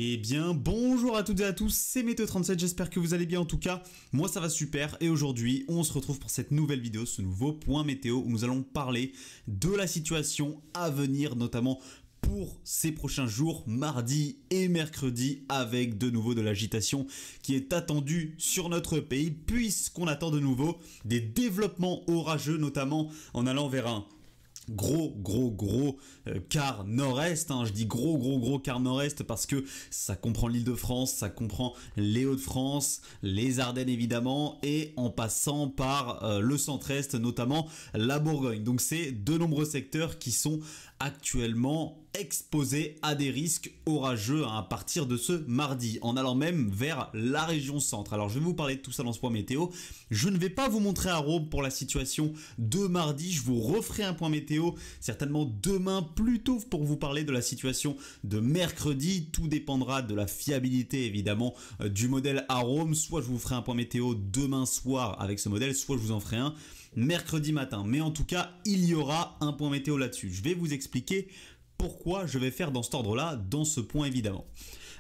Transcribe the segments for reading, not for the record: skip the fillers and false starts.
Eh bien, bonjour à toutes et à tous, c'est Météo37, j'espère que vous allez bien en tout cas. Moi ça va super et aujourd'hui on se retrouve pour cette nouvelle vidéo, ce nouveau point météo où nous allons parler de la situation à venir, notamment pour ces prochains jours, mardi et mercredi, avec de nouveau de l'agitation qui est attendue sur notre pays, puisqu'on attend de nouveau des développements orageux, notamment en allant vers un gros quart nord-est, je dis gros quart nord-est parce que ça comprend l'Île-de-France, ça comprend les Hauts-de-France, les Ardennes évidemment, et en passant par le centre-est, notamment la Bourgogne. Donc c'est de nombreux secteurs qui sont actuellement exposés à des risques orageux à partir de ce mardi, en allant même vers la région centre. Alors je vais vous parler de tout ça dans ce point météo. Je ne vais pas vous montrer à Rome pour la situation de mardi, je vous referai un point météo certainement demain, plutôt pour vous parler de la situation de mercredi. Tout dépendra de la fiabilité évidemment du modèle à Rome. Soit je vous ferai un point météo demain soir avec ce modèle, soit je vous en ferai un mercredi matin. Mais en tout cas, il y aura un point météo là-dessus. Je vais vous expliquer pourquoi je vais faire dans cet ordre-là, dans ce point évidemment.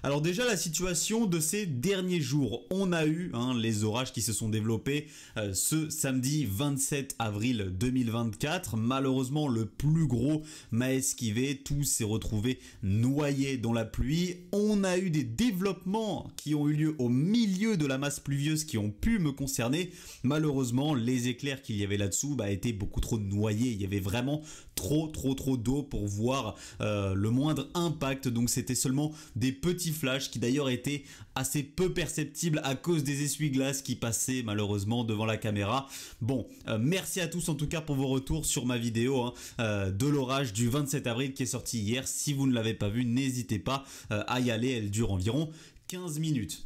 Alors déjà la situation de ces derniers jours, on a eu les orages qui se sont développés ce samedi 27 avril 2024. Malheureusement le plus gros m'a esquivé, tout s'est retrouvé noyé dans la pluie. On a eu des développements qui ont eu lieu au milieu de la masse pluvieuse qui ont pu me concerner. Malheureusement les éclairs qu'il y avait là-dessous étaient beaucoup trop noyés, il y avait vraiment trop d'eau pour voir le moindre impact, donc c'était seulement des petits flashs qui d'ailleurs étaient assez peu perceptibles à cause des essuie-glaces qui passaient malheureusement devant la caméra. Bon, merci à tous en tout cas pour vos retours sur ma vidéo de l'orage du 27 avril qui est sortie hier. Si vous ne l'avez pas vue, n'hésitez pas à y aller, elle dure environ 15 minutes.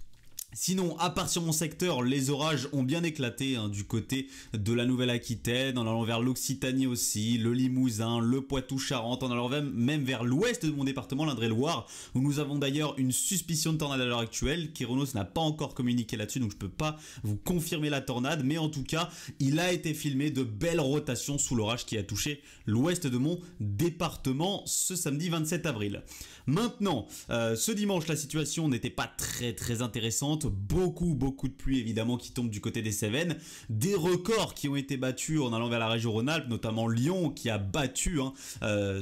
Sinon, à part sur mon secteur, les orages ont bien éclaté du côté de la Nouvelle-Aquitaine, en allant vers l'Occitanie aussi, le Limousin, le Poitou-Charentes, en allant même vers l'ouest de mon département, l'Indre-et-Loire, où nous avons d'ailleurs une suspicion de tornade à l'heure actuelle. Kyronos n'a pas encore communiqué là-dessus, donc je ne peux pas vous confirmer la tornade, mais en tout cas, il a été filmé de belles rotations sous l'orage qui a touché l'ouest de mon département ce samedi 27 avril. Maintenant, ce dimanche, la situation n'était pas très intéressante. Beaucoup de pluie évidemment qui tombe du côté des Cévennes, des records qui ont été battus en allant vers la région Rhône-Alpes, notamment Lyon qui a battu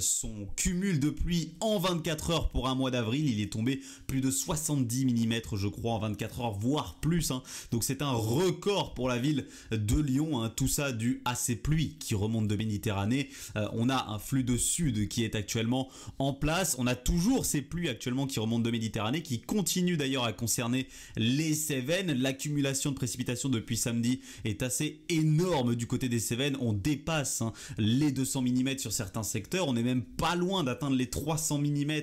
son cumul de pluie en 24 heures pour un mois d'avril. Il est tombé plus de 70 mm je crois en 24 heures, voire plus, donc c'est un record pour la ville de Lyon, tout ça dû à ces pluies qui remontent de Méditerranée. On a un flux de sud qui est actuellement en place, on a toujours ces pluies actuellement qui remontent de Méditerranée, qui continuent d'ailleurs à concerner les Cévennes. L'accumulation de précipitations depuis samedi est assez énorme du côté des Cévennes. On dépasse les 200 mm sur certains secteurs. On n'est même pas loin d'atteindre les 300 mm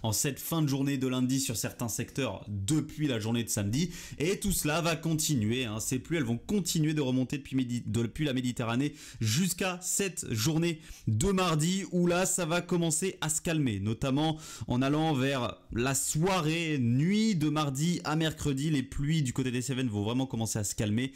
en cette fin de journée de lundi sur certains secteurs depuis la journée de samedi. Et tout cela va continuer. Ces pluies, elles vont continuer de remonter depuis la Méditerranée jusqu'à cette journée de mardi où là, ça va commencer à se calmer, notamment en allant vers la soirée, nuit de mardi à mercredi. Les pluies du côté des Cévennes vont vraiment commencer à se calmer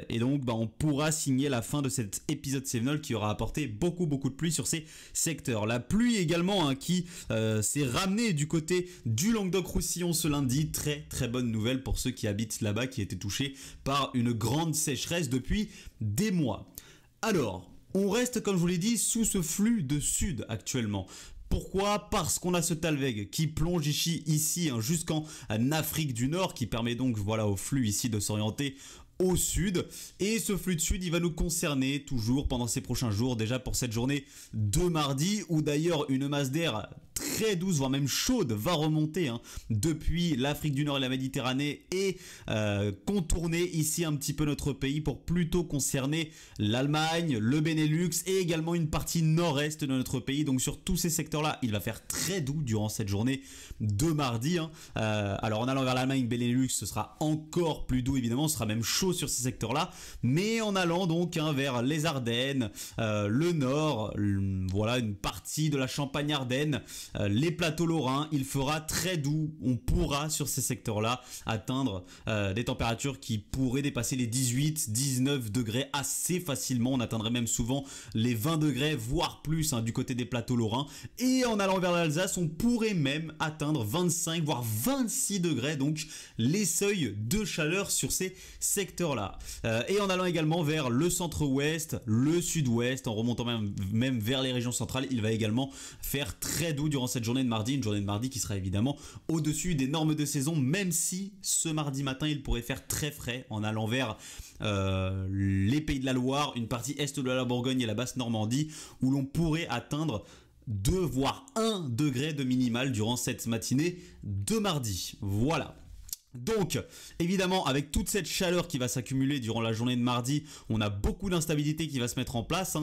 et donc on pourra signer la fin de cet épisode cévenol qui aura apporté beaucoup de pluie sur ces secteurs. La pluie également qui s'est ramenée du côté du Languedoc-Roussillon ce lundi. Très bonne nouvelle pour ceux qui habitent là-bas, qui étaient touchés par une grande sécheresse depuis des mois. Alors, on reste comme je vous l'ai dit sous ce flux de sud actuellement. Pourquoi? Parce qu'on a ce Talweg qui plonge ici jusqu'en Afrique du Nord, qui permet donc au flux ici de s'orienter au sud, et ce flux de sud il va nous concerner toujours pendant ces prochains jours, déjà pour cette journée de mardi où d'ailleurs une masse d'air très douce voire même chaude va remonter depuis l'Afrique du Nord et la Méditerranée et contourner ici un petit peu notre pays pour plutôt concerner l'Allemagne, le Benelux et également une partie nord-est de notre pays. Donc sur tous ces secteurs là il va faire très doux durant cette journée de mardi. Alors en allant vers l'Allemagne, Benelux, ce sera encore plus doux évidemment, ce sera même chaud sur ces secteurs là, mais en allant donc vers les Ardennes, le nord, voilà une partie de la Champagne-Ardenne, les plateaux lorrains, il fera très doux. On pourra sur ces secteurs-là atteindre des températures qui pourraient dépasser les 18-19 degrés assez facilement. On atteindrait même souvent les 20 degrés, voire plus du côté des plateaux lorrains. Et en allant vers l'Alsace, on pourrait même atteindre 25 voire 26 degrés, donc les seuils de chaleur sur ces secteurs-là. Et en allant également vers le centre-ouest, le sud-ouest, en remontant même vers les régions centrales, il va également faire très doux durant cette journée de mardi, une journée de mardi qui sera évidemment au-dessus des normes de saison, même si ce mardi matin il pourrait faire très frais en allant vers les Pays de la Loire, une partie est de la Bourgogne et la basse Normandie, où l'on pourrait atteindre 2 voire 1 degré de minimal durant cette matinée de mardi. Voilà. Donc, évidemment, avec toute cette chaleur qui va s'accumuler durant la journée de mardi, on a beaucoup d'instabilité qui va se mettre en place,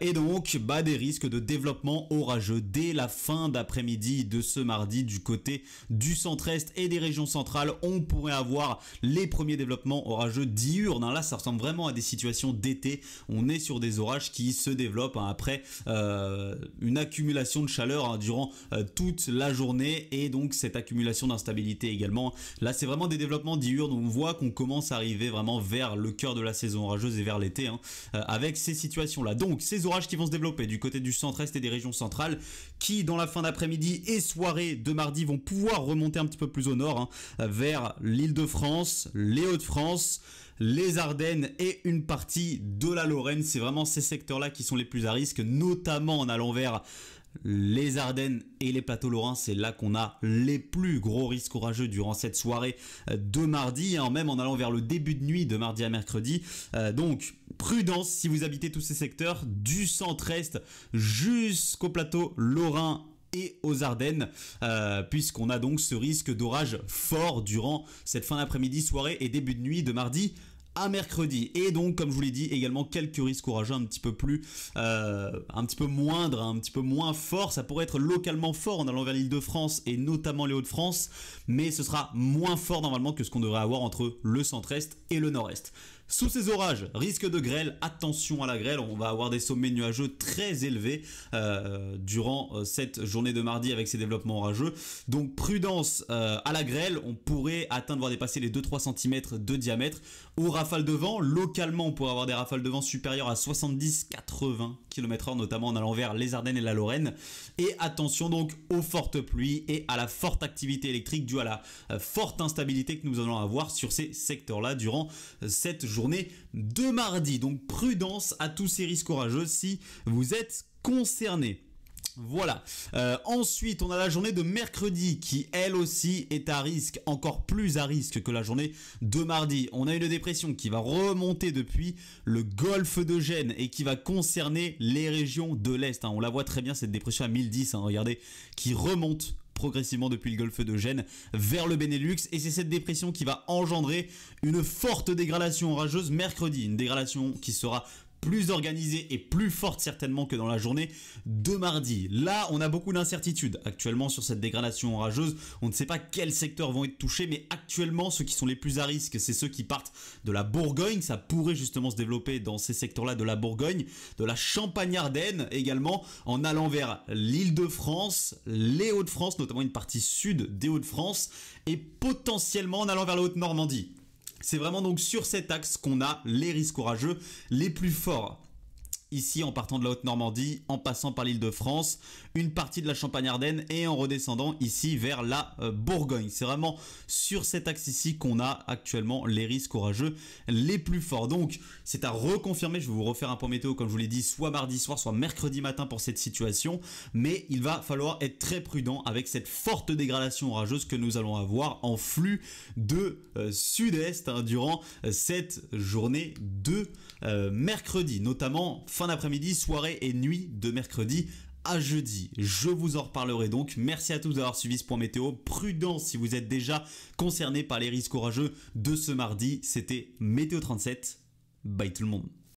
et donc des risques de développement orageux dès la fin d'après-midi de ce mardi du côté du centre-est et des régions centrales. On pourrait avoir les premiers développements orageux diurnes. Là, ça ressemble vraiment à des situations d'été. On est sur des orages qui se développent après une accumulation de chaleur durant toute la journée, et donc cette accumulation d'instabilité également. Là, c'est vraiment des développements diurnes. On voit qu'on commence à arriver vraiment vers le cœur de la saison orageuse et vers l'été avec ces situations-là. Donc, ces orages qui vont se développer du côté du centre-est et des régions centrales qui, dans la fin d'après-midi et soirée de mardi, vont pouvoir remonter un petit peu plus au nord vers l'Île-de-France, les Hauts-de-France, les Ardennes et une partie de la Lorraine. C'est vraiment ces secteurs-là qui sont les plus à risque, notamment en allant vers les Ardennes et les plateaux lorrains. C'est là qu'on a les plus gros risques orageux durant cette soirée de mardi, même en allant vers le début de nuit de mardi à mercredi. Donc prudence si vous habitez tous ces secteurs du centre-est jusqu'au plateau lorrain et aux Ardennes, puisqu'on a donc ce risque d'orage fort durant cette fin d'après-midi, soirée et début de nuit de mardi à mercredi. Et donc, comme je vous l'ai dit, également quelques risques orageux un petit peu moindres, un petit peu moins forts. Ça pourrait être localement fort en allant vers l'Île-de-France et notamment les Hauts-de-France, mais ce sera moins fort normalement que ce qu'on devrait avoir entre le centre-est et le nord-est. Sous ces orages, risque de grêle, attention à la grêle, on va avoir des sommets nuageux très élevés durant cette journée de mardi avec ces développements orageux. Donc prudence à la grêle, on pourrait atteindre, voire dépasser les 2-3 cm de diamètre. Aux rafales de vent, localement on pourrait avoir des rafales de vent supérieures à 70-80 km/h, notamment en allant vers les Ardennes et la Lorraine. Et attention donc aux fortes pluies et à la forte activité électrique due à la forte instabilité que nous allons avoir sur ces secteurs-là durant cette journée de mardi. Donc prudence à tous ces risques orageux si vous êtes concernés. Voilà. Ensuite, on a la journée de mercredi qui, elle aussi, est à risque, encore plus à risque que la journée de mardi. On a une dépression qui va remonter depuis le golfe de Gênes et qui va concerner les régions de l'Est. On la voit très bien, cette dépression à 1010, regardez, qui remonte progressivement depuis le golfe de Gênes vers le Benelux, et c'est cette dépression qui va engendrer une forte dégradation orageuse mercredi, une dégradation qui sera plus organisée et plus forte certainement que dans la journée de mardi. Là, on a beaucoup d'incertitudes actuellement sur cette dégradation orageuse. On ne sait pas quels secteurs vont être touchés, mais actuellement, ceux qui sont les plus à risque, c'est ceux qui partent de la Bourgogne. Ça pourrait justement se développer dans ces secteurs-là de la Bourgogne, de la Champagne-Ardenne également, en allant vers l'Île-de-France, les Hauts-de-France, notamment une partie sud des Hauts-de-France, et potentiellement en allant vers la Haute-Normandie. C'est vraiment donc sur cet axe qu'on a les risques orageux les plus forts. Ici, en partant de la Haute-Normandie, en passant par l'Île-de-France, une partie de la Champagne-Ardenne et en redescendant ici vers la Bourgogne. C'est vraiment sur cet axe ici qu'on a actuellement les risques orageux les plus forts. Donc, c'est à reconfirmer. Je vais vous refaire un point météo, comme je vous l'ai dit, soit mardi soir, soit mercredi matin pour cette situation. Mais il va falloir être très prudent avec cette forte dégradation orageuse que nous allons avoir en flux de sud-est durant cette journée de mercredi, notamment fin d'après-midi, soirée et nuit de mercredi à jeudi. Je vous en reparlerai donc. Merci à tous d'avoir suivi ce point météo. Prudence si vous êtes déjà concerné par les risques orageux de ce mardi. C'était Météo 37. Bye tout le monde.